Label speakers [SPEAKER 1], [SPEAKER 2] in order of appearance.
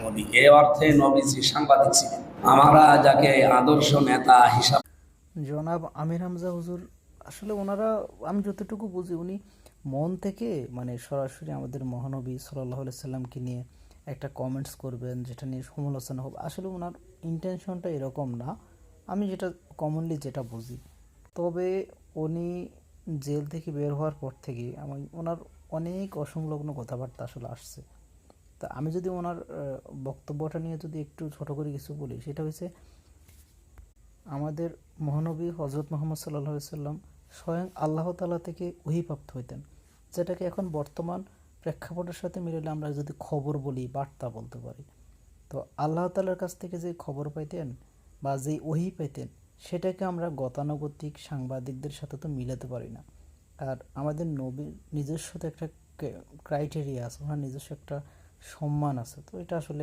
[SPEAKER 1] বলি, এ অর্থে নবীজি সাংবাদিক ছিলেন। আমরা যাকে আদর্শ নেতা হিসাবে
[SPEAKER 2] জনাব আমির হামজা হুজুর, আসলে ওনারা, আমি যতটুকু বুঝি, উনি মন থেকে মানে সরাসরি আমাদের মহানবী সাল্লাল্লাহু আলাইহি সাল্লামকে নিয়ে একটা কমেন্টস করবেন, যেটা নিয়ে সমালোচনা হবে। আসলে ওনার ইন্টেনশনটা এরকম না, আমি যেটা কমনলি যেটা বুঝি। তবে উনি জেল থেকে বের হওয়ার পর থেকে আমি ওনার অনেক অসংলগ্ন কথাবার্তা আসলে আসছে। তা আমি যদি ওনার বক্তব্যটা নিয়ে যদি একটু ছোট করে কিছু বলি, সেটা হচ্ছে আমাদের মহানবী হজরত মোহাম্মদ সাল্লাহ সাল্লাম স্বয়ং আল্লাহ তাআলা থেকে ওহীপ্রাপ্ত হইতেন, যেটাকে এখন বর্তমান প্রেক্ষাপটের সাথে মিলালে আমরা যদি খবর বলি, বার্তা বলতে পারি। তো আল্লাহ তাআলার কাছ থেকে যে খবর পাইতেন বা যেই ওহী পাইতেন, সেটাকে আমরা গতানুগতিক সাংবাদিকদের সাথে তো মিলাতে পারি না। আর আমাদের নবীর নিজস্ব তো একটা ক্রাইটেরিয়া আছে, ওনার নিজস্ব একটা সম্মান আছে। তো এটা আসলে